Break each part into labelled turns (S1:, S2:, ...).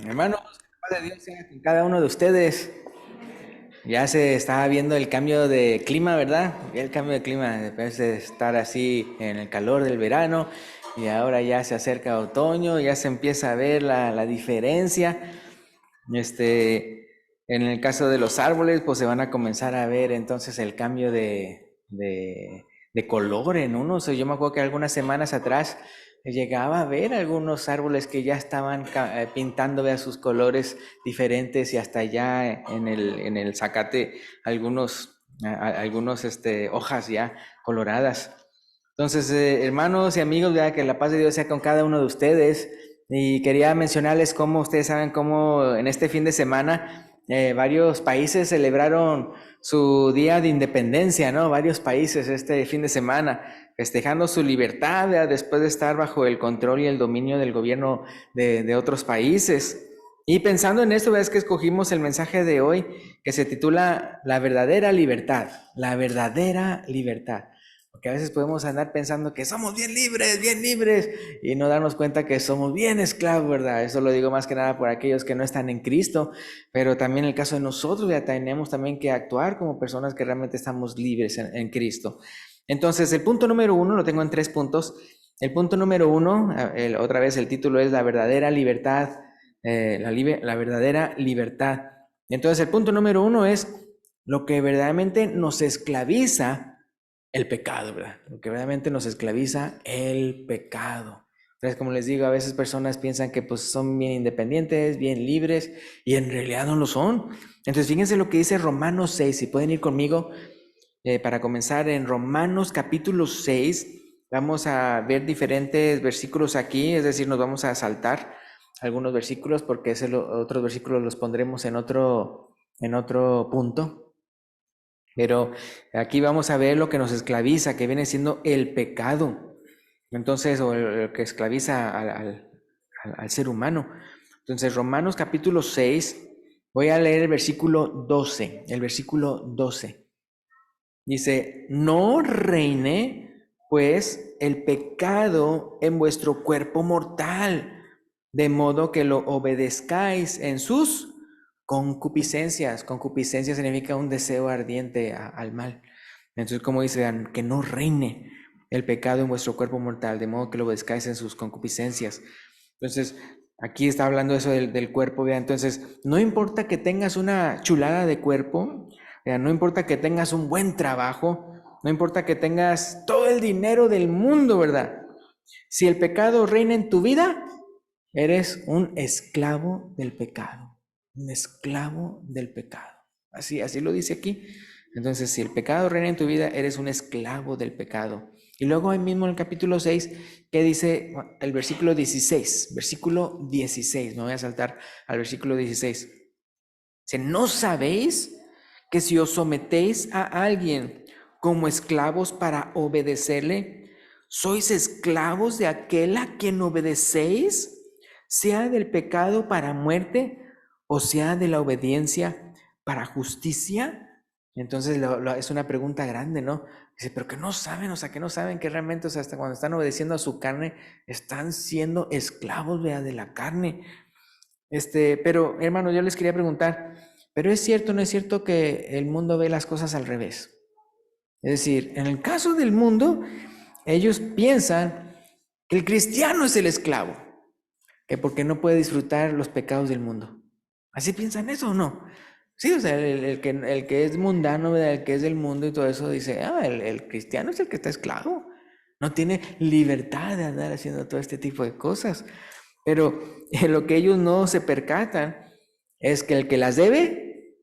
S1: Hermanos, que la paz de Dios sea con cada uno de ustedes. Ya se está viendo el cambio de clima, ¿verdad? El cambio de clima, después de estar así en el calor del verano, y ahora ya se acerca otoño, ya se empieza a ver la diferencia. Este, en el caso de los árboles, pues se van a comenzar a ver entonces el cambio de color en unos. Yo me acuerdo que algunas semanas atrás llegaba a ver algunos árboles que ya estaban pintando, vea, sus colores diferentes, y hasta ya en el zacate algunos hojas ya coloradas. Entonces, hermanos y amigos, vea, que la paz de Dios sea con cada uno de ustedes. Y quería mencionarles cómo ustedes saben cómo en este fin de semana varios países celebraron su día de independencia, ¿no? Varios países este fin de semana festejando su libertad, ¿verdad? Después de estar bajo el control y el dominio del gobierno de otros países. Y pensando en esto, es que escogimos el mensaje de hoy que se titula La verdadera libertad, la verdadera libertad. Porque a veces podemos andar pensando que somos bien libres, y no darnos cuenta que somos bien esclavos, ¿verdad? Eso lo digo más que nada por aquellos que no están en Cristo, pero también en el caso de nosotros ya tenemos también que actuar como personas que realmente estamos libres en Cristo. Entonces, el punto número uno, lo tengo en 3 puntos. El punto número uno, otra vez el título es la verdadera libertad, la verdadera libertad. Entonces, el punto número uno es lo que verdaderamente nos esclaviza el pecado, ¿verdad? Lo que verdaderamente nos esclaviza el pecado. Entonces, como les digo, a veces personas piensan que pues son bien independientes, bien libres, y en realidad no lo son. Entonces, fíjense lo que dice Romanos 6. Si pueden ir conmigo para comenzar en Romanos capítulo 6, vamos a ver diferentes versículos aquí, es decir, nos vamos a saltar algunos versículos porque otros versículos los pondremos en otro punto. Pero aquí vamos a ver lo que nos esclaviza, que viene siendo el pecado. Entonces, o lo que esclaviza al ser humano. Entonces, Romanos capítulo 6, voy a leer el versículo 12. El versículo 12 dice: no reine pues el pecado en vuestro cuerpo mortal, de modo que lo obedezcáis en sus concupiscencias. Concupiscencia significa un deseo ardiente al mal. Entonces, como dice, que no reine el pecado en vuestro cuerpo mortal, de modo que lo obedezcáis en sus concupiscencias. Entonces, aquí está hablando eso del cuerpo, ¿verdad? Entonces, no importa que tengas una chulada de cuerpo, ¿verdad? No importa que tengas un buen trabajo, no importa que tengas todo el dinero del mundo, ¿verdad? Si el pecado reina en tu vida, eres un esclavo del pecado, un esclavo del pecado. Así lo dice aquí. Entonces, si el pecado reina en tu vida, eres un esclavo del pecado. Y luego ahí mismo en el capítulo 6, que dice el versículo 16, me voy a saltar al versículo 16. Dice: ¿no sabéis que si os sometéis a alguien como esclavos para obedecerle, sois esclavos de aquel a quien obedecéis, sea del pecado para muerte o sea de la obediencia para justicia? Entonces es una pregunta grande, ¿no? Dice, pero que no saben, o sea, que no saben que realmente, o sea, hasta cuando están obedeciendo a su carne, están siendo esclavos, vea, de la carne. Pero hermano, yo les quería preguntar, ¿pero es cierto o no es cierto que el mundo ve las cosas al revés? Es decir, en el caso del mundo, ellos piensan que el cristiano es el esclavo, que porque no puede disfrutar los pecados del mundo. ¿Así piensan eso o no? Sí, o sea, el que es mundano, ¿verdad? El que es del mundo y todo eso, dice, el cristiano es el que está esclavo. No tiene libertad de andar haciendo todo este tipo de cosas. Pero lo que ellos no se percatan es que el que las debe,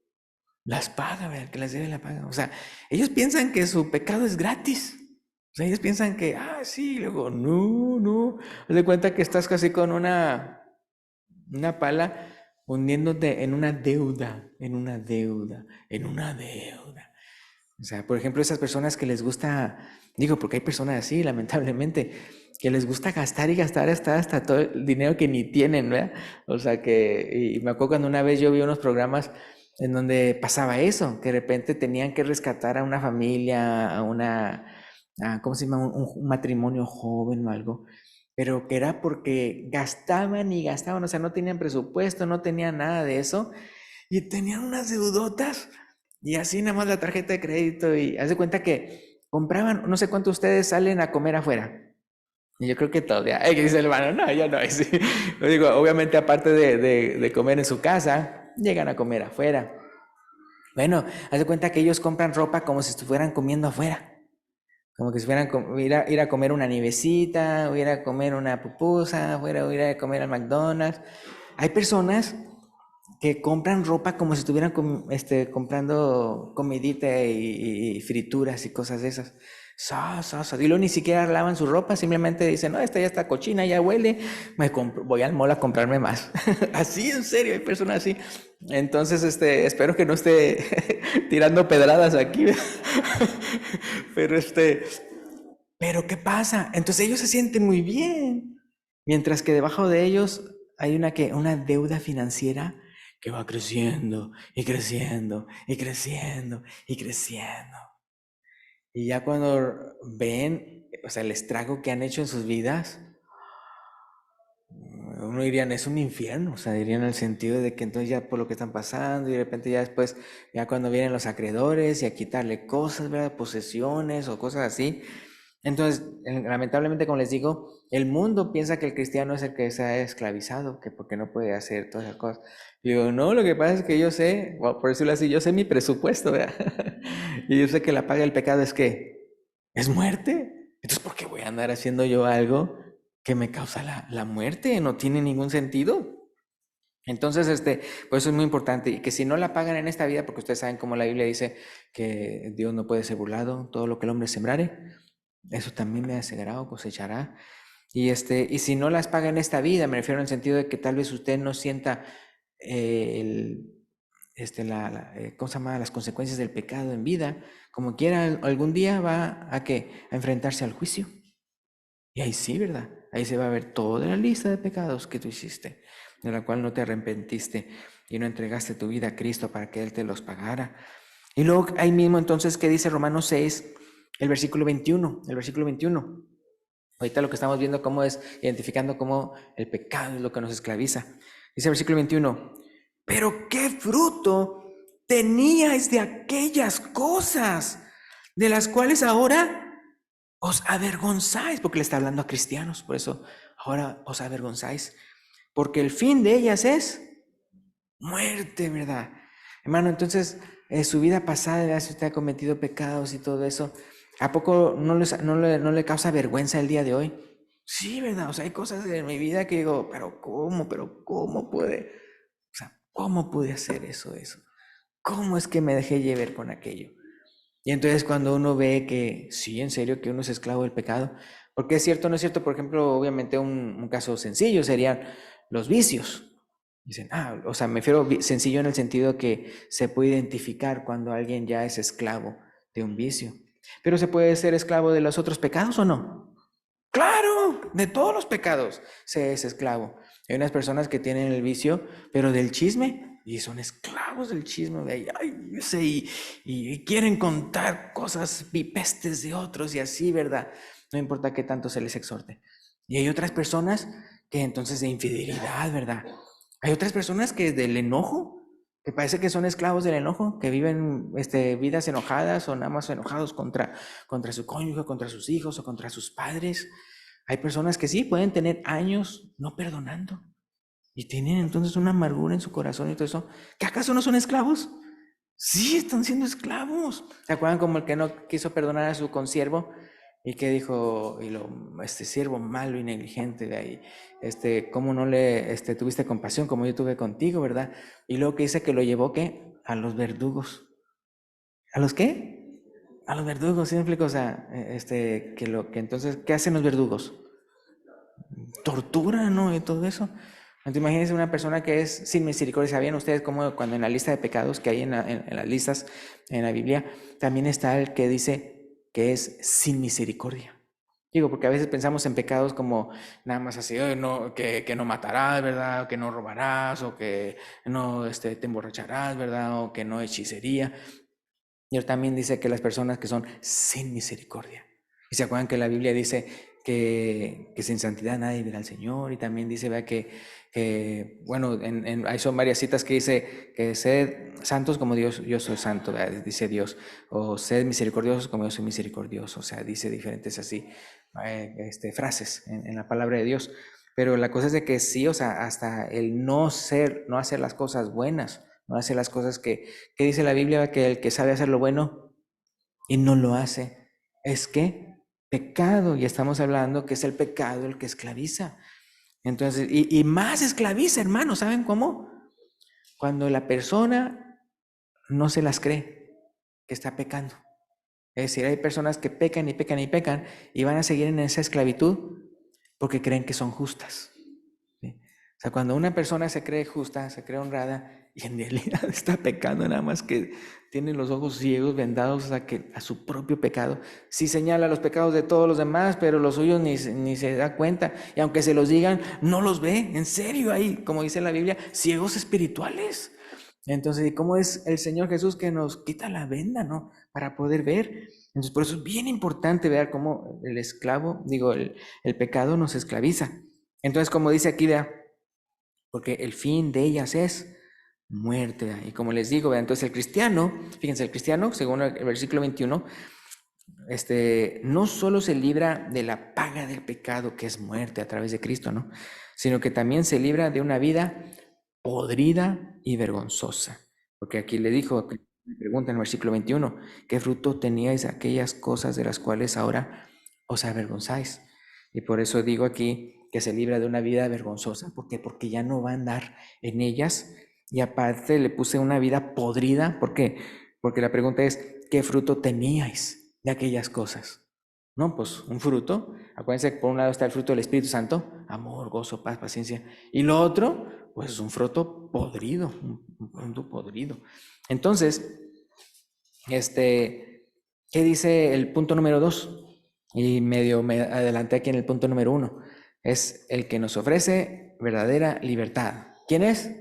S1: las paga, ¿verdad? El que las debe, la paga. O sea, ellos piensan que su pecado es gratis. O sea, ellos piensan que, sí, luego, no, no. Haz de cuenta que estás casi con una pala hundiéndote en una deuda, en una deuda, en una deuda. O sea, por ejemplo, esas personas que les gusta, digo, porque hay personas así, lamentablemente, que les gusta gastar y gastar hasta todo el dinero que ni tienen, ¿verdad? O sea, y me acuerdo cuando una vez yo vi unos programas en donde pasaba eso, que de repente tenían que rescatar a una familia, ¿cómo se llama? Un matrimonio joven o algo, pero que era porque gastaban y gastaban, o sea, no tenían presupuesto, no tenían nada de eso, y tenían unas deudotas, y así nada más la tarjeta de crédito, y haz de cuenta que compraban, no sé cuánto ustedes salen a comer afuera. Y yo creo que todavía, que dice el hermano, no, yo no, sí. Lo digo, obviamente aparte de comer en su casa, llegan a comer afuera. Bueno, haz de cuenta que ellos compran ropa como si estuvieran comiendo afuera. Como que si fueran ir a comer una nievecita, o ir a comer una pupusa, o ir a comer al McDonald's. Hay personas que compran ropa como si estuvieran comprando comidita y frituras y cosas de esas. Y luego ni siquiera lavan su ropa, simplemente dicen, no, esta ya está cochina, ya huele, voy al mall a comprarme más. Así, en serio, hay personas así. Entonces, espero que no esté tirando pedradas aquí. Pero pero ¿qué pasa? Entonces ellos se sienten muy bien, mientras que debajo de ellos hay una deuda financiera que va creciendo y creciendo y creciendo y creciendo. Y ya cuando ven, o sea, el estrago que han hecho en sus vidas, uno dirían, es un infierno, o sea, dirían en el sentido de que entonces ya por lo que están pasando y de repente ya después, ya cuando vienen los acreedores y a quitarle cosas, ¿verdad? Posesiones o cosas así. Entonces, lamentablemente, como les digo, el mundo piensa que el cristiano es el que se ha esclavizado, que porque no puede hacer todas esas cosas. Digo, no, lo que pasa es que yo sé, por decirlo así, yo sé mi presupuesto, ¿verdad? Y yo sé que la paga del pecado es que es muerte. Entonces, ¿por qué voy a andar haciendo yo algo que me causa la muerte? No tiene ningún sentido. Entonces, pues eso es muy importante y que si no la pagan en esta vida, porque ustedes saben cómo la Biblia dice que Dios no puede ser burlado, todo lo que el hombre sembrare, eso también me segará o cosechará. Y si no las paga en esta vida, me refiero en el sentido de que tal vez usted no sienta el, ¿cómo se llama? Las consecuencias del pecado en vida, como quiera, algún día va a qué, a enfrentarse al juicio. Y ahí sí, ¿verdad? Ahí se va a ver toda la lista de pecados que tú hiciste, de la cual no te arrepentiste y no entregaste tu vida a Cristo para que Él te los pagara. Y luego ahí mismo entonces, ¿qué dice Romanos 6, el versículo 21? El versículo 21. Ahorita lo que estamos viendo cómo es identificando cómo el pecado es lo que nos esclaviza. Dice el versículo 21, pero qué fruto teníais de aquellas cosas de las cuales ahora os avergonzáis, porque le está hablando a cristianos, por eso ahora os avergonzáis, porque el fin de ellas es muerte, ¿verdad? Hermano, entonces, su vida pasada, si usted ha cometido pecados y todo eso, ¿a poco no le causa vergüenza el día de hoy? Sí, ¿verdad? O sea, hay cosas en mi vida que digo, pero cómo puede, o sea, cómo pude hacer eso? ¿Cómo es que me dejé llevar con aquello? Y entonces cuando uno ve que, sí, en serio, que uno es esclavo del pecado, porque es cierto, no es cierto, por ejemplo, obviamente un caso sencillo serían los vicios. Dicen, o sea, me refiero sencillo en el sentido que se puede identificar cuando alguien ya es esclavo de un vicio. Pero se puede ser esclavo de los otros pecados o no. Claro, de todos los pecados se es esclavo. Hay unas personas que tienen el vicio, pero del chisme, y son esclavos del chisme, de ahí, y quieren contar cosas vipestes de otros y así, ¿verdad? No importa qué tanto se les exhorte. Y hay otras personas que entonces de infidelidad, ¿verdad? Hay otras personas que del enojo, que parece que son esclavos del enojo, que viven vidas enojadas o nada más enojados contra su cónyuge, contra sus hijos o contra sus padres. Hay personas que sí pueden tener años no perdonando y tienen entonces una amargura en su corazón y todo eso. ¿Que acaso no son esclavos? Sí, están siendo esclavos. ¿Se acuerdan como el que no quiso perdonar a su consiervo y que dijo, este siervo malo y negligente de ahí, cómo no le tuviste compasión como yo tuve contigo, ¿verdad? Y luego que dice que lo llevó, ¿qué? A los verdugos. ¿A los qué? A los verdugos, ¿sí me explico? O sea, que entonces, ¿qué hacen los verdugos? Tortura, ¿no? Y todo eso. Entonces, imagínense una persona que es sin misericordia. ¿Sabían ustedes cómo cuando en la lista de pecados que hay en las listas en la Biblia, también está el que dice que es sin misericordia? Digo, porque a veces pensamos en pecados como nada más así, no, que no matarás, ¿verdad? O que no robarás, o que no te emborracharás, ¿verdad? O que no hechicería. Y él también dice que las personas que son sin misericordia. Y se acuerdan que la Biblia dice que sin santidad nadie verá al Señor. Y también dice, vea, bueno, ahí son varias citas que dice que sed santos como Dios, yo soy santo, ¿verdad? Dice Dios, o sed misericordiosos como yo soy misericordioso. O sea, dice diferentes así frases en la palabra de Dios. Pero la cosa es de que sí, o sea, hasta el no hacer las cosas buenas, no hacer las cosas que dice la Biblia, que el que sabe hacer lo bueno y no lo hace, es que pecado, y estamos hablando que es el pecado el que esclaviza. Entonces, y más esclaviza, hermano, ¿saben cómo? Cuando la persona no se las cree que está pecando. Es decir, hay personas que pecan y pecan y pecan y van a seguir en esa esclavitud porque creen que son justas. ¿Sí? O sea, cuando una persona se cree justa, se cree honrada y en realidad está pecando, nada más que tiene los ojos ciegos, vendados a su propio pecado. Sí señala los pecados de todos los demás, pero los suyos ni se da cuenta. Y aunque se los digan, no los ve. En serio, hay, como dice la Biblia, ciegos espirituales. Entonces, ¿y cómo es el Señor Jesús que nos quita la venda, ¿no? Para poder ver. Entonces, por eso es bien importante ver cómo el pecado nos esclaviza. Entonces, como dice aquí, vea, porque el fin de ellas es muerte. ¿Verdad? Y como les digo, vea, entonces el cristiano, fíjense, el cristiano, según el versículo 21, no solo se libra de la paga del pecado, que es muerte a través de Cristo, ¿no? Sino que también se libra de una vida podrida y vergonzosa. Porque aquí le dijo, me pregunta en el versículo 21, ¿qué fruto teníais aquellas cosas de las cuales ahora os avergonzáis? Y por eso digo aquí que se libra de una vida vergonzosa. ¿Por qué? Porque ya no va a andar en ellas. Y aparte le puse una vida podrida. ¿Por qué? Porque la pregunta es, ¿qué fruto teníais de aquellas cosas? No, pues un fruto. Acuérdense que por un lado está el fruto del Espíritu Santo, amor, gozo, paz, paciencia. Y lo otro, pues es un fruto podrido, un fruto podrido. Entonces, ¿qué dice el punto número 2? Y medio me adelanté aquí en el punto número 1. Es el que nos ofrece verdadera libertad. ¿Quién es?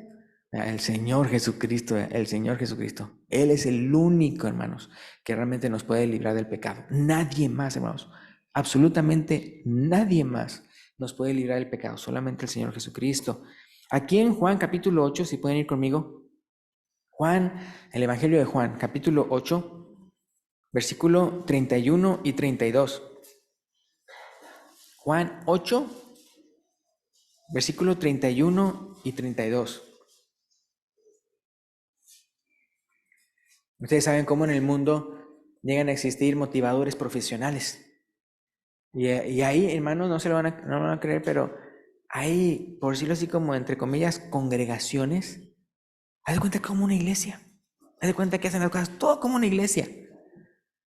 S1: El Señor Jesucristo, el Señor Jesucristo. Él es el único, hermanos, que realmente nos puede librar del pecado. Nadie más, hermanos. Absolutamente nadie más nos puede librar del pecado. Solamente el Señor Jesucristo. Aquí en Juan capítulo 8, si pueden ir conmigo. Juan, el Evangelio de Juan, capítulo 8, versículo 31 y 32. Juan 8, versículo 31 y 32. Ustedes saben cómo en el mundo llegan a existir motivadores profesionales. Y ahí, hermanos, no no van a creer, pero hay, por decirlo así, como entre comillas, congregaciones. Haz de cuenta como una iglesia. Haz de cuenta que hacen las cosas todo como una iglesia.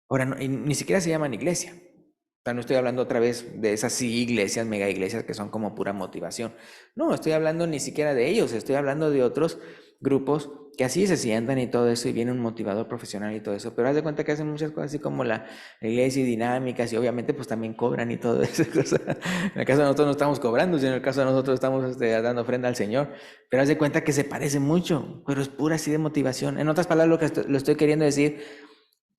S1: Ahora, ni siquiera se llaman iglesia. O sea, no estoy hablando otra vez de esas sí iglesias, mega iglesias que son como pura motivación. No, estoy hablando ni siquiera de ellos, estoy hablando de otros grupos que así se sientan y todo eso, y viene un motivador profesional y todo eso. Pero haz de cuenta que hacen muchas cosas así como la iglesia y dinámicas, y obviamente pues también cobran y todo eso. En el caso de nosotros no estamos cobrando, sino en el caso de nosotros estamos dando ofrenda al Señor. Pero haz de cuenta que se parece mucho, pero es pura así de motivación. En otras palabras, lo estoy queriendo decir,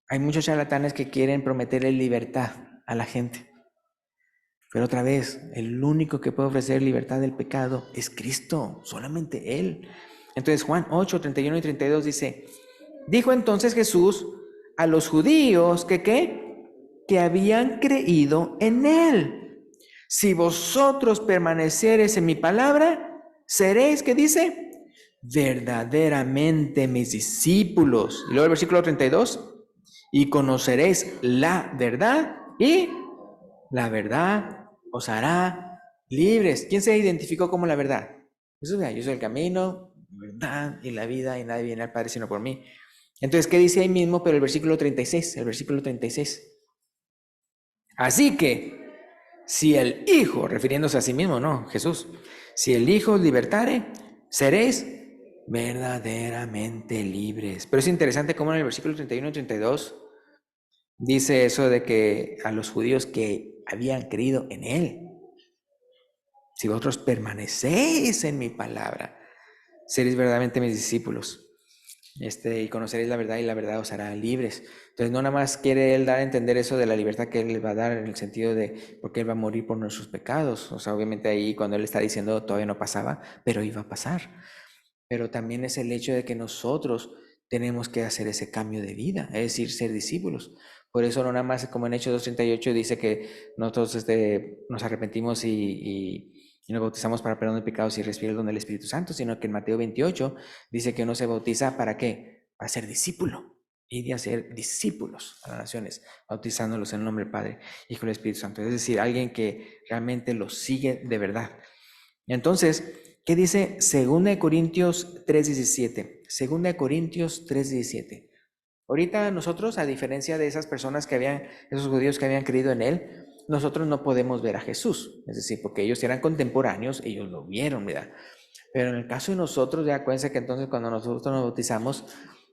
S1: hay muchos charlatanes que quieren prometerle libertad a la gente. Pero otra vez, el único que puede ofrecer libertad del pecado es Cristo, solamente Él. Entonces Juan 8, 31 y 32 dice, dijo entonces Jesús a los judíos que ¿qué? Que habían creído en Él. Si vosotros permanecereis en mi palabra, seréis, ¿qué dice? Verdaderamente mis discípulos. Y luego el versículo 32, y conoceréis la verdad y la verdad os hará libres. ¿Quién se identificó como la verdad? Jesús, yo soy el camino, la verdad y la vida, y nadie viene al Padre sino por mí. Entonces, ¿qué dice ahí mismo? Pero el versículo 36, el versículo 36. Así que, si el Hijo, refiriéndose a sí mismo, no, Jesús, si el Hijo os libertare, seréis verdaderamente libres. Pero es interesante cómo en el versículo 31 y 32 dice eso de que a los judíos que habían creído en Él, si vosotros permanecéis en mi palabra, seréis verdaderamente mis discípulos. y conoceréis la verdad y la verdad os hará libres. Entonces no nada más quiere él dar a entender eso de la libertad que él les va a dar en el sentido de porque él va a morir por nuestros pecados. O sea, obviamente ahí cuando él está diciendo todavía no pasaba, pero iba a pasar. Pero también es el hecho de que nosotros tenemos que hacer ese cambio de vida, es decir, ser discípulos. Por eso no nada más como en Hechos 2:38 dice que nosotros nos arrepentimos y nos bautizamos para perdón de pecados y recibir el don del Espíritu Santo, sino que en Mateo 28 dice que uno se bautiza ¿para qué? Para ser discípulo y de hacer discípulos a las naciones, bautizándolos en el nombre del Padre, Hijo y del Espíritu Santo. Es decir, alguien que realmente los sigue de verdad. Entonces, ¿qué dice 2 Corintios 3:17? 2 Corintios 3:17. Ahorita nosotros, a diferencia de esas personas esos judíos que habían creído en él, nosotros no podemos ver a Jesús. Es decir, porque ellos eran contemporáneos, ellos lo vieron, ¿verdad? Pero en el caso de nosotros, ya acuérdense que entonces cuando nosotros nos bautizamos,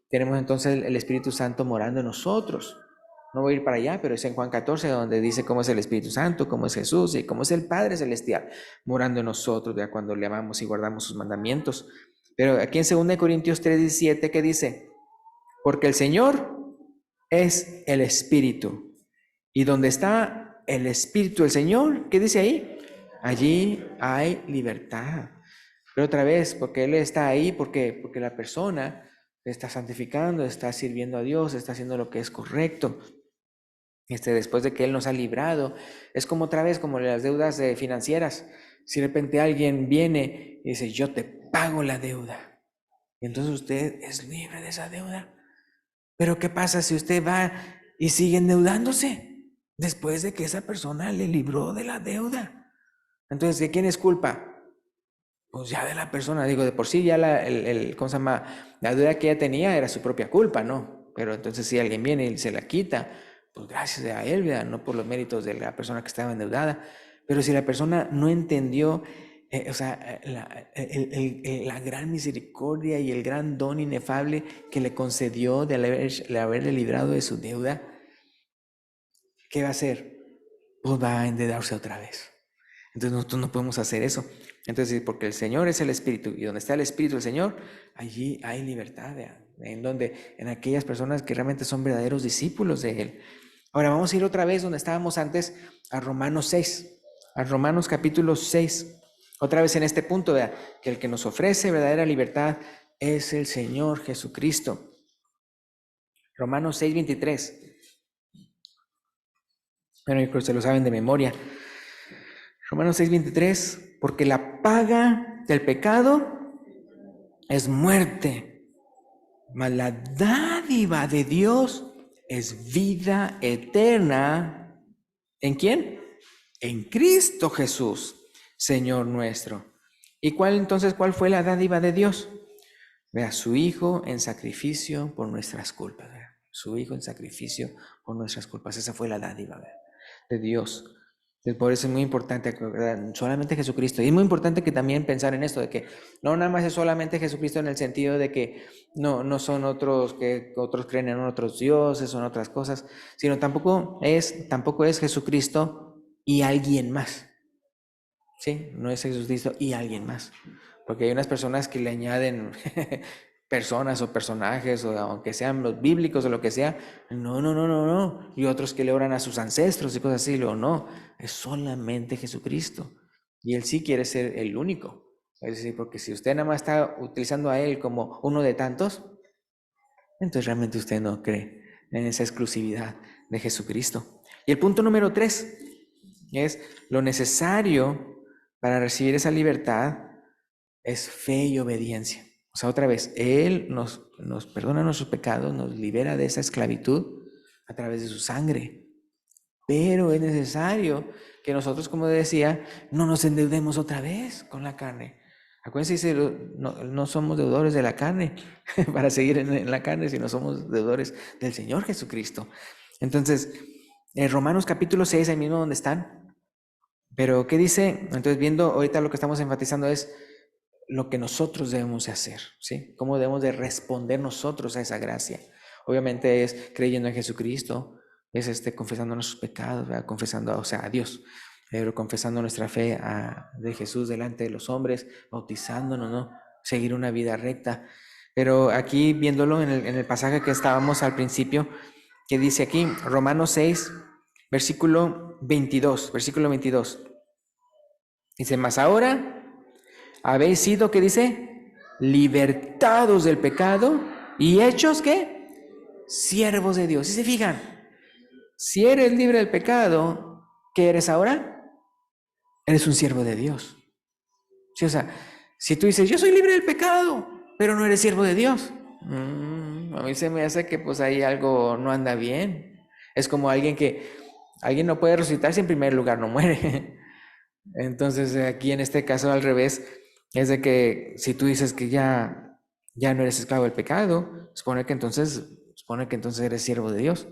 S1: tenemos entonces el Espíritu Santo morando en nosotros. No voy a ir para allá, pero es en Juan 14 donde dice cómo es el Espíritu Santo, cómo es Jesús y cómo es el Padre Celestial morando en nosotros, ya cuando le amamos y guardamos sus mandamientos. Pero aquí en 2 Corintios 3:17, ¿qué dice? Porque el Señor es el Espíritu. Y donde está el Espíritu del Señor, ¿qué dice ahí? Allí hay libertad. Pero otra vez, porque Él está ahí, porque la persona está santificando, está sirviendo a Dios, está haciendo lo que es correcto. Después de que Él nos ha librado, es como otra vez, como las deudas financieras. Si de repente alguien viene y dice, yo te pago la deuda, y entonces usted es libre de esa deuda. Pero ¿qué pasa si usted va y sigue endeudándose después de que esa persona le libró de la deuda? Entonces, ¿de quién es culpa? Pues ya de la persona, digo, de por sí ya ¿cómo se llama? La deuda que ella tenía era su propia culpa, ¿no? Pero entonces si alguien viene y se la quita, pues gracias a él, ¿verdad? No por los méritos de la persona que estaba endeudada. Pero si la persona no entendió, o sea, la gran misericordia y el gran don inefable que le concedió de haberle librado de su deuda, ¿qué va a hacer? Pues va a endeudarse otra vez. Entonces nosotros no podemos hacer eso. Entonces, porque el Señor es el Espíritu, y donde está el Espíritu del Señor, allí hay libertad, en aquellas personas que realmente son verdaderos discípulos de Él. Ahora vamos a ir otra vez donde estábamos antes, a Romanos 6, a Romanos capítulo 6. Otra vez en este punto, vea, que el que nos ofrece verdadera libertad es el Señor Jesucristo. Romanos 6:23. Bueno, yo creo que se lo saben de memoria. Romanos 6:23, porque la paga del pecado es muerte, mas la dádiva de Dios es vida eterna. ¿En quién? En Cristo Jesús, Señor nuestro. ¿Y cuál fue la dádiva de Dios? Vea, su Hijo en sacrificio por nuestras culpas. Vea, su Hijo en sacrificio por nuestras culpas. Esa fue la dádiva, vea, de Dios. Por eso es muy importante, solamente Jesucristo. Y es muy importante que también pensar en esto, de que no nada más es solamente Jesucristo en el sentido de que no son otros, que otros creen en otros dioses, son otras cosas, sino tampoco es Jesucristo y alguien más. ¿Sí? No es Jesucristo y alguien más. Porque hay unas personas que le añaden personas o personajes, o aunque sean los bíblicos o lo que sea, no. Y otros que le oran a sus ancestros y cosas así, no, es solamente Jesucristo. Y Él sí quiere ser el único. Es decir, porque si usted nada más está utilizando a Él como uno de tantos, entonces realmente usted no cree en esa exclusividad de Jesucristo. Y el punto número 3 es lo necesario para recibir esa libertad es fe y obediencia. O sea, otra vez, Él nos perdona nuestros pecados, nos libera de esa esclavitud a través de su sangre. Pero es necesario que nosotros, como decía, no nos endeudemos otra vez con la carne. Acuérdense, dice, no somos deudores de la carne para seguir en la carne, sino somos deudores del Señor Jesucristo. Entonces, en Romanos capítulo 6, ahí mismo donde están, pero ¿qué dice? Entonces, viendo ahorita lo que estamos enfatizando es lo que nosotros debemos de hacer, ¿sí? ¿Cómo debemos de responder nosotros a esa gracia? Obviamente es creyendo en Jesucristo, es confesando nuestros pecados, ¿verdad? Confesando, o sea, a Dios, pero confesando nuestra fe de Jesús delante de los hombres, bautizándonos, ¿no? Seguir una vida recta. Pero aquí viéndolo en el pasaje que estábamos al principio, que dice aquí, Romanos 6, versículo 22. Dice, mas ahora habéis sido, ¿qué dice? Libertados del pecado y hechos, ¿qué? Siervos de Dios. ¿Sí se fijan? Si eres libre del pecado, ¿qué eres ahora? Eres un siervo de Dios. Sí, o sea, si tú dices, yo soy libre del pecado, pero no eres siervo de Dios, a mí se me hace que pues ahí algo no anda bien. Es como alguien no puede resucitar si en primer lugar no muere. Entonces aquí en este caso al revés, es de que si tú dices que ya no eres esclavo del pecado, supone que entonces eres siervo de Dios.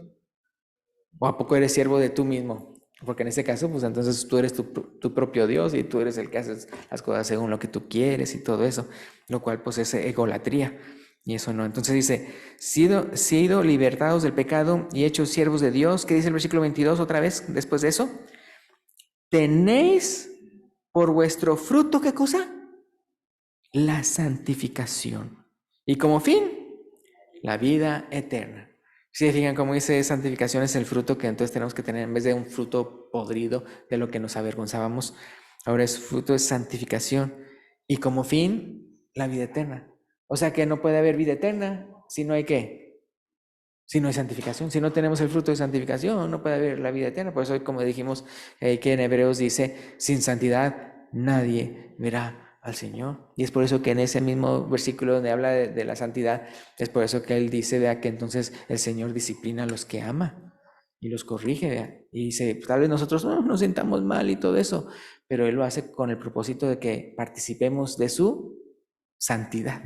S1: ¿O a poco eres siervo de tú mismo? Porque en este caso, pues entonces tú eres tu propio Dios y tú eres el que haces las cosas según lo que tú quieres y todo eso, lo cual pues es egolatría. Y eso no. Entonces dice, sido libertados del pecado y hechos siervos de Dios. ¿Qué dice el versículo 22 otra vez después de eso? Tenéis por vuestro fruto, ¿qué cosa? La santificación. Y como fin, la vida eterna. Si se fijan, como dice, santificación es el fruto que entonces tenemos que tener en vez de un fruto podrido de lo que nos avergonzábamos. Ahora es fruto de santificación y como fin, la vida eterna. O sea que no puede haber vida eterna si no hay qué, si no hay santificación. Si no tenemos el fruto de santificación, no puede haber la vida eterna. Por eso hoy, como dijimos, que en Hebreos dice, sin santidad nadie verá al Señor. Y es por eso que en ese mismo versículo donde habla de la santidad, es por eso que él dice, vea, que entonces el Señor disciplina a los que ama y los corrige, vea. Y dice, tal vez nosotros no nos sintamos mal y todo eso, pero él lo hace con el propósito de que participemos de su santidad.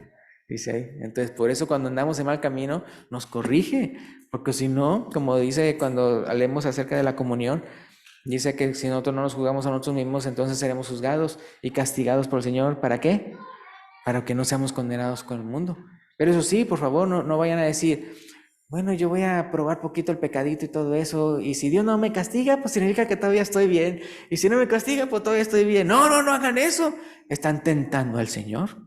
S1: Dice ahí. Entonces, por eso cuando andamos en mal camino, nos corrige, porque si no, como dice cuando hablemos acerca de la comunión, dice que si nosotros no nos juzgamos a nosotros mismos, entonces seremos juzgados y castigados por el Señor. ¿Para qué? Para que no seamos condenados con el mundo. Pero eso sí, por favor, no vayan a decir, bueno, yo voy a probar poquito el pecadito y todo eso, y si Dios no me castiga, pues significa que todavía estoy bien, y si no me castiga, pues todavía estoy bien. No hagan eso. Están tentando al Señor.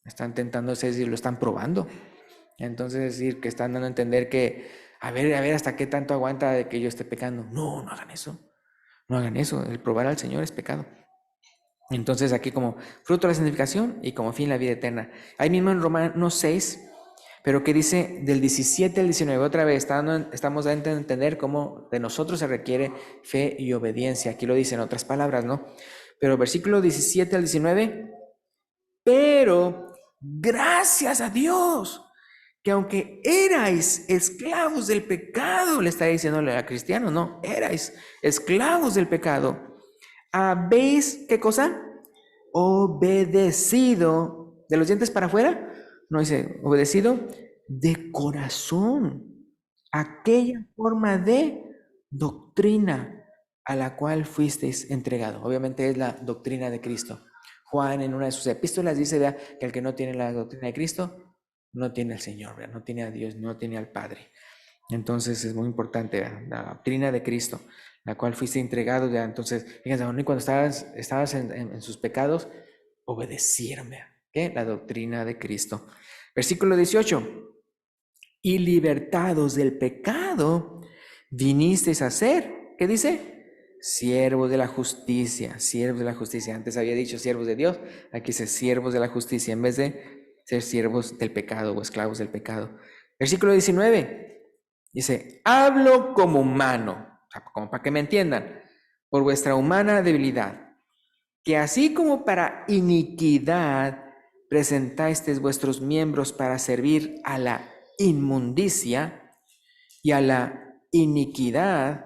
S1: Están tentando, es decir, lo están probando. Entonces, es decir, que están dando a entender que, a ver, hasta qué tanto aguanta de que yo esté pecando. No hagan eso. No hagan eso. El probar al Señor es pecado. Entonces, aquí como fruto de la santificación y como fin la vida eterna. Ahí mismo en Romanos 6, pero que dice del 17 al 19, otra vez, estamos dando a entender cómo de nosotros se requiere fe y obediencia. Aquí lo dice en otras palabras, ¿no? Pero versículo 17 al 19, pero gracias a Dios, que aunque erais esclavos del pecado, le está diciéndole a cristianos, no, erais esclavos del pecado, habéis, ¿qué cosa? Obedecido, de los dientes para afuera, no dice, obedecido de corazón, aquella forma de doctrina a la cual fuisteis entregado. Obviamente es la doctrina de Cristo. Juan en una de sus epístolas dice, vea, que el que no tiene la doctrina de Cristo no tiene al Señor, ¿verdad? No tiene a Dios, no tiene al Padre. Entonces es muy importante, ¿verdad? La doctrina de Cristo, la cual fuiste entregado. ¿Verdad? Entonces, fíjense, aún y cuando estabas en sus pecados, obedecieron, ¿verdad? ¿Qué? La doctrina de Cristo. Versículo 18. Y libertados del pecado, vinisteis a ser, ¿qué dice? Siervos de la justicia, siervos de la justicia. Antes había dicho siervos de Dios, aquí dice siervos de la justicia, en vez de ser siervos del pecado o esclavos del pecado. Versículo 19, dice, hablo como humano, o sea, como para que me entiendan, por vuestra humana debilidad, que así como para iniquidad presentáis vuestros miembros para servir a la inmundicia y a la iniquidad,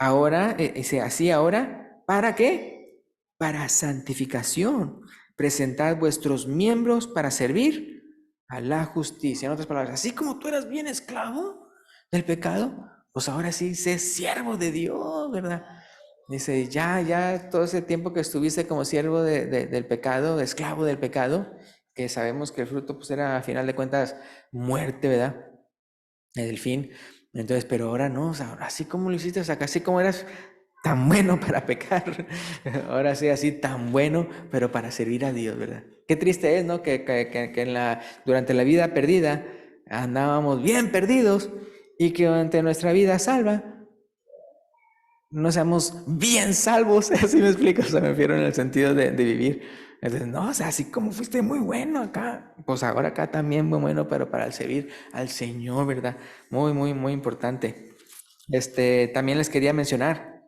S1: ahora, así ahora, ¿para qué? Para santificación. Presentad vuestros miembros para servir a la justicia. En otras palabras, así como tú eras bien esclavo del pecado, pues ahora sí sé siervo de Dios, ¿verdad? Dice, ya todo ese tiempo que estuviste como siervo del pecado, esclavo del pecado, que sabemos que el fruto pues era a final de cuentas muerte, ¿verdad? El fin. Entonces, pero ahora no, o sea, así como lo hiciste, o sea, así como eras tan bueno para pecar, ahora sí así tan bueno, pero para servir a Dios, ¿verdad? Qué triste es, ¿no? Que durante la vida perdida andábamos bien perdidos y que durante nuestra vida salva no seamos bien salvos, así me explico, o sea, me refiero en el sentido de vivir. Entonces, no, o sea, así como fuiste muy bueno acá, pues ahora acá también muy bueno, pero para el servir al Señor, ¿verdad? Muy, muy, muy importante. También les quería mencionar,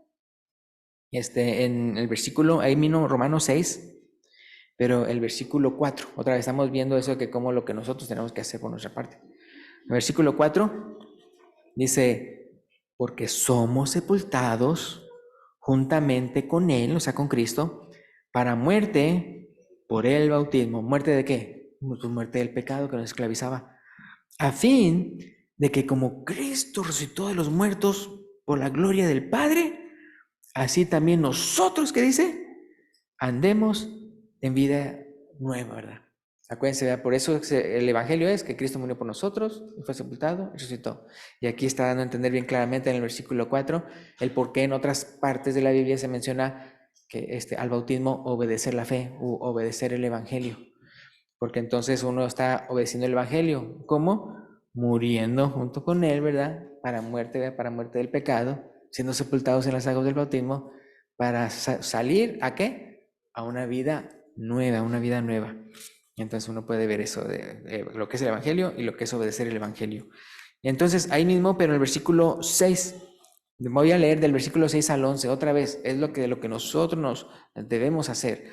S1: en el versículo, ahí vino Romanos 6, pero el versículo 4, otra vez estamos viendo eso que como lo que nosotros tenemos que hacer por nuestra parte. El versículo 4 dice, porque somos sepultados juntamente con Él, o sea, con Cristo, para muerte por el bautismo. ¿Muerte de qué? Pues muerte del pecado que nos esclavizaba. A fin de que como Cristo resucitó de los muertos por la gloria del Padre, así también nosotros, ¿qué dice? Andemos en vida nueva, ¿verdad? Acuérdense, ¿verdad? Por eso el Evangelio es que Cristo murió por nosotros, fue sepultado y resucitó. Y aquí está dando a entender bien claramente en el versículo 4 el por qué en otras partes de la Biblia se menciona que al bautismo obedecer la fe u obedecer el Evangelio. Porque entonces uno está obedeciendo el Evangelio. ¿Cómo? Muriendo junto con Él, ¿verdad? Para muerte, para muerte del pecado, siendo sepultados en las aguas del bautismo, para salir ¿a qué? A una vida nueva, una vida nueva. Y entonces uno puede ver eso de lo que es el Evangelio y lo que es obedecer el Evangelio. Y entonces ahí mismo, pero en el versículo 6, voy a leer del versículo 6 al 11, otra vez, es lo que nosotros nos debemos hacer.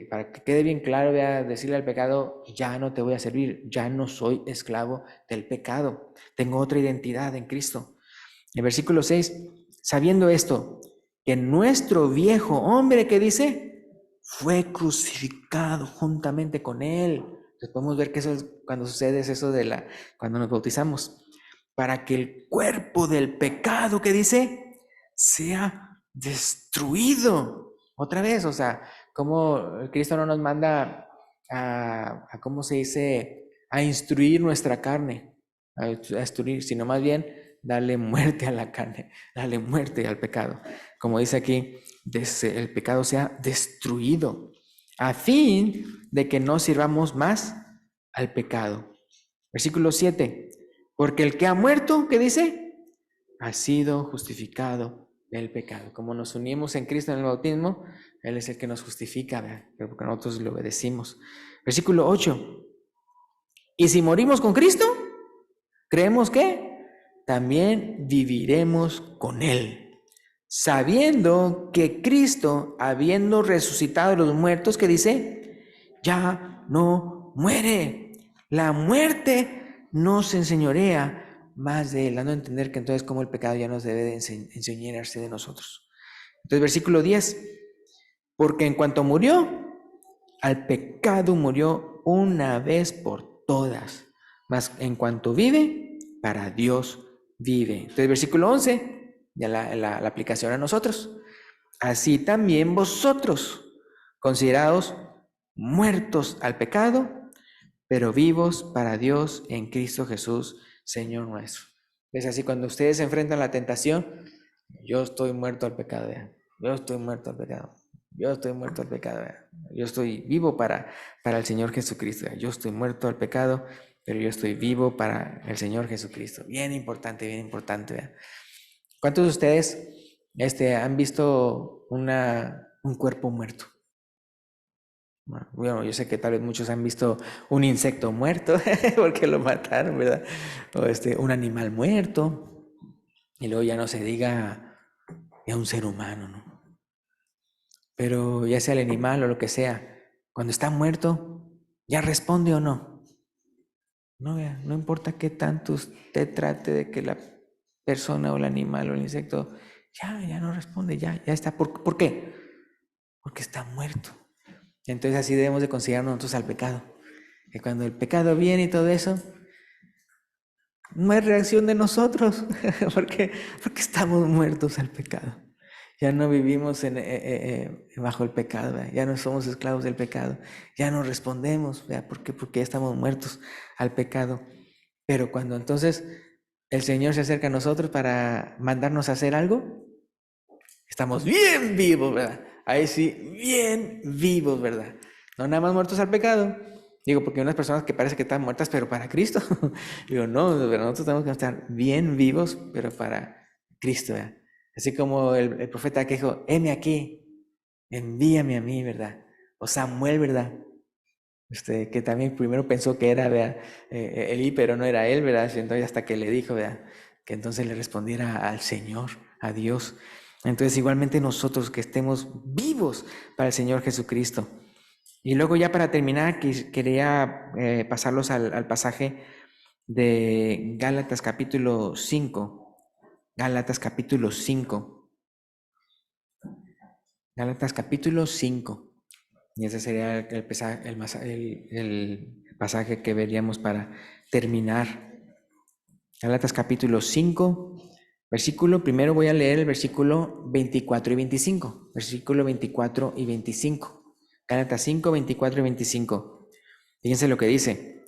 S1: Para que quede bien claro, voy a decirle al pecado, ya no te voy a servir, ya no soy esclavo del pecado, tengo otra identidad en Cristo. El versículo 6, sabiendo esto, que nuestro viejo hombre, ¿qué dice? Fue crucificado juntamente con él. Entonces podemos ver que eso es, cuando sucede es eso cuando nos bautizamos, para que el cuerpo del pecado, ¿qué dice? Sea destruido. Otra vez, o sea, como Cristo no nos manda ¿cómo se dice? A instruir nuestra carne, a instruir, sino más bien darle muerte a la carne, darle muerte al pecado. Como dice aquí, el pecado sea destruido, a fin de que no sirvamos más al pecado. Versículo 7, porque el que ha muerto, ¿qué dice? Ha sido justificado del pecado. Como nos unimos en Cristo en el bautismo, Él es el que nos justifica, ¿verdad? Pero porque nosotros le obedecimos. Versículo 8, y si morimos con Cristo, creemos que también viviremos con Él, sabiendo que Cristo, habiendo resucitado de los muertos, que dice, ya no muere. La muerte no se enseñorea más de Él, dando a entender que entonces como el pecado ya nos debe de enseñarse de nosotros. Entonces versículo 10, porque en cuanto murió, al pecado murió una vez por todas, mas en cuanto vive, para Dios vive. Entonces, versículo 11, ya la aplicación a nosotros. Así también vosotros, considerados muertos al pecado, pero vivos para Dios en Cristo Jesús, Señor nuestro. Es así, cuando ustedes se enfrentan a la tentación, yo estoy muerto al pecado, yo estoy muerto al pecado. Yo estoy muerto al pecado. Yo estoy vivo para el Señor Jesucristo. Yo estoy muerto al pecado, pero yo estoy vivo para el Señor Jesucristo. Bien importante, bien importante. ¿Verdad? ¿Cuántos de ustedes han visto un cuerpo muerto? Bueno, yo sé que tal vez muchos han visto un insecto muerto porque lo mataron, ¿verdad? O un animal muerto. Y luego ya no se diga a un ser humano, ¿no? Pero ya sea el animal o lo que sea, cuando está muerto, ¿ya responde o no? No, no importa qué tanto usted trate de que la persona o el animal o el insecto, ya no responde, ya está. ¿Por qué? Porque está muerto. Entonces así debemos de considerarnos nosotros al pecado. Que cuando el pecado viene y todo eso, no hay reacción de nosotros, porque estamos muertos al pecado. Ya no vivimos bajo el pecado, ¿verdad? Ya no somos esclavos del pecado, ya no respondemos, ¿verdad? ¿Por qué? Porque ya estamos muertos al pecado. Pero cuando entonces el Señor se acerca a nosotros para mandarnos a hacer algo, Estamos bien vivos, ¿verdad? Ahí sí, bien vivos, ¿verdad? No nada más muertos al pecado. Digo, porque hay unas personas que parece que están muertas, pero para Cristo. Digo, no, pero nosotros tenemos que estar bien vivos, pero para Cristo, ¿verdad? Así como el profeta que dijo, heme aquí, envíame a mí, ¿verdad? O Samuel, ¿verdad? Que también primero pensó que era, ¿verdad? Elí, pero no era él, ¿verdad? Entonces hasta que le dijo, ¿verdad? Que entonces le respondiera al Señor, a Dios. Entonces igualmente nosotros que estemos vivos para el Señor Jesucristo. Y luego ya para terminar, quería pasarlos al pasaje de Gálatas capítulo 5. Gálatas capítulo 5. Gálatas capítulo 5. Y ese sería el pasaje que veríamos para terminar. Gálatas capítulo 5, versículo, primero voy a leer el versículo 24 y 25. Versículo 24 y 25. Gálatas 5, 24 y 25. Fíjense lo que dice.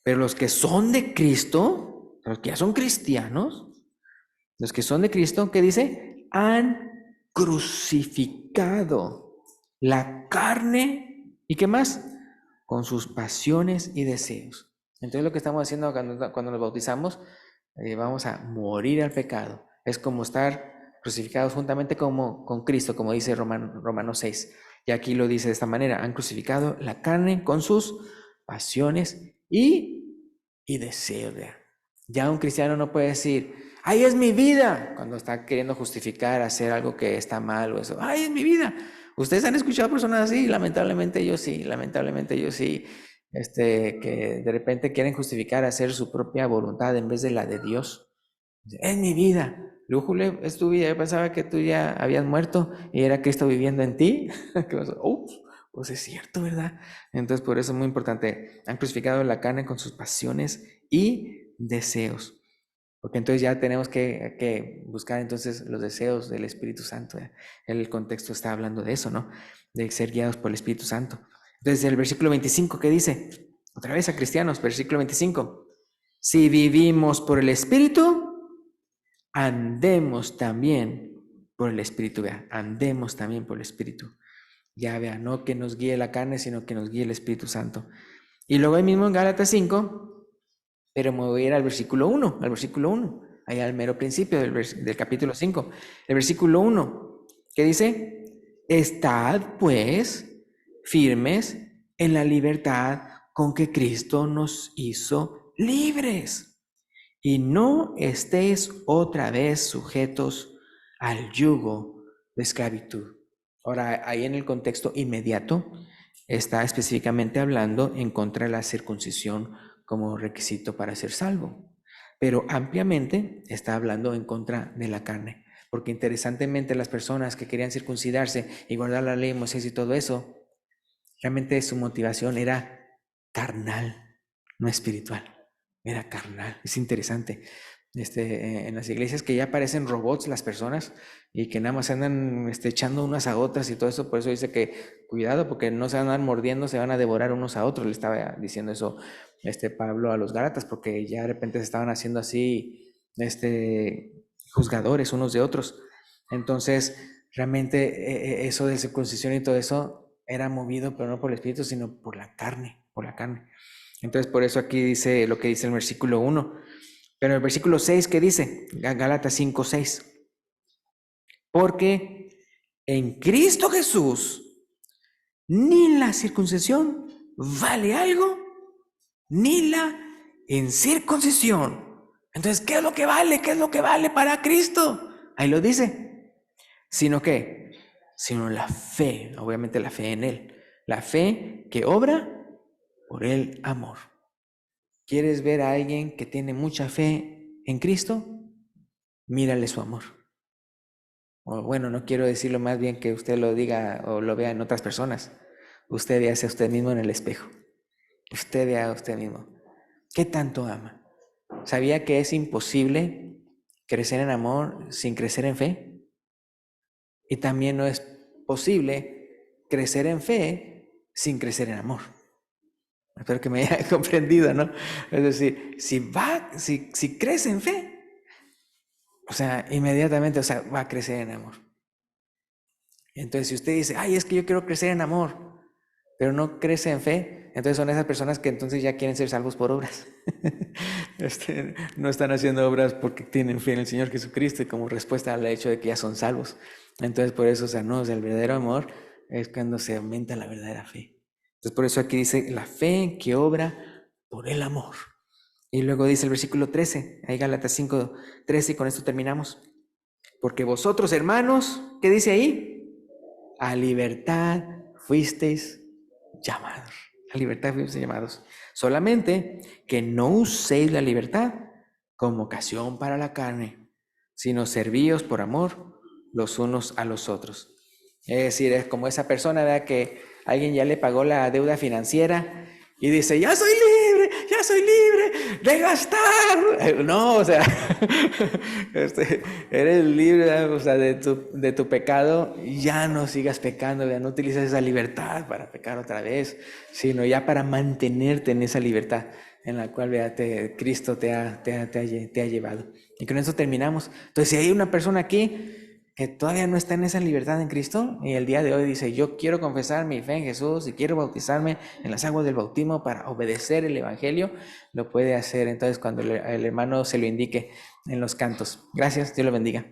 S1: Pero los que son de Cristo, los que ya son cristianos, los que son de Cristo, ¿qué dice? Han crucificado la carne, ¿y qué más? Con sus pasiones y deseos. Entonces lo que estamos haciendo cuando nos bautizamos, vamos a morir al pecado. Es como estar crucificados juntamente con Cristo, como dice Romanos 6. Y aquí lo dice de esta manera, han crucificado la carne con sus pasiones y deseos. Ya un cristiano no puede decir, ¡ay, es mi vida! Cuando está queriendo justificar hacer algo que está mal o eso. ¡Ay, es mi vida! ¿Ustedes han escuchado personas así? Lamentablemente yo sí, que de repente quieren justificar hacer su propia voluntad en vez de la de Dios. Es mi vida. Lújule, es tu vida. Yo pensaba que tú ya habías muerto y era Cristo viviendo en ti. Pues es cierto, ¿verdad? Entonces por eso es muy importante. Han crucificado la carne con sus pasiones y deseos. Porque entonces ya tenemos que buscar entonces los deseos del Espíritu Santo. El contexto está hablando de eso, ¿no? De ser guiados por el Espíritu Santo. Entonces el versículo 25, ¿qué dice? Otra vez a cristianos, versículo 25. Si vivimos por el Espíritu, andemos también por el Espíritu. Vea, andemos también por el Espíritu. Ya vea, no que nos guíe la carne, sino que nos guíe el Espíritu Santo. Y luego ahí mismo en Gálatas 5, pero me voy a ir al versículo 1, ahí al mero principio del capítulo 5. El versículo 1, ¿qué dice? Estad pues firmes en la libertad con que Cristo nos hizo libres, y no estéis otra vez sujetos al yugo de esclavitud. Ahora, ahí en el contexto inmediato está específicamente hablando en contra de la circuncisión como requisito para ser salvo, pero ampliamente está hablando en contra de la carne, porque interesantemente las personas que querían circuncidarse y guardar la ley de Moisés y todo eso, realmente su motivación era carnal, no espiritual, era carnal. Es interesante. En las iglesias que ya parecen robots las personas y que nada más andan echando unas a otras y todo eso, por eso dice que cuidado porque no se van a andar mordiendo, se van a devorar unos a otros. Le estaba diciendo eso Pablo a los Gálatas, porque ya de repente se estaban haciendo así juzgadores unos de otros. Entonces realmente eso de circuncisión y todo eso era movido pero no por el espíritu sino por la carne, Entonces por eso aquí dice lo que dice el versículo 1. Pero el versículo 6, ¿qué dice? Gálatas 5, 6. Porque en Cristo Jesús ni la circuncisión vale algo, ni la incircuncisión. Entonces, ¿qué es lo que vale? ¿Qué es lo que vale para Cristo? Ahí lo dice. Sino que, sino la fe, obviamente la fe en Él. La fe que obra por el amor. ¿Quieres ver a alguien que tiene mucha fe en Cristo? Mírale su amor. O bueno, no quiero decirlo, más bien que usted lo diga o lo vea en otras personas. Usted véase a usted mismo en el espejo. Usted vea a usted mismo. ¿Qué tanto ama? ¿Sabía que es imposible crecer en amor sin crecer en fe? Y también no es posible crecer en fe sin crecer en amor. Espero que me haya comprendido, ¿no? Es decir, si crece en fe, o sea, inmediatamente, va a crecer en amor. Entonces, si usted dice, ay, es que yo quiero crecer en amor, pero no crece en fe, entonces son esas personas que entonces ya quieren ser salvos por obras. No están haciendo obras porque tienen fe en el Señor Jesucristo y como respuesta al hecho de que ya son salvos. Entonces, por eso, o sea, no, o sea, el verdadero amor es cuando se aumenta la verdadera fe. Entonces, por eso aquí dice, la fe que obra por el amor. Y luego dice el versículo 13, ahí Gálatas 5:13, y con esto terminamos. Porque vosotros, hermanos, ¿qué dice ahí? A libertad fuisteis llamados. A libertad fuisteis llamados. Solamente que no uséis la libertad como ocasión para la carne, sino servíos por amor los unos a los otros. Es decir, es como esa persona, ¿verdad?, que alguien ya le pagó la deuda financiera y dice, ya soy libre de gastar. No, o sea, eres libre, o sea, de tu pecado, ya no sigas pecando, ya no utilices esa libertad para pecar otra vez, sino ya para mantenerte en esa libertad en la cual Cristo te ha llevado. Y con eso terminamos. Entonces, si hay una persona aquí que todavía no está en esa libertad en Cristo y el día de hoy dice, yo quiero confesar mi fe en Jesús y quiero bautizarme en las aguas del bautismo para obedecer el Evangelio, lo puede hacer entonces cuando el hermano se lo indique en los cantos. Gracias, Dios lo bendiga.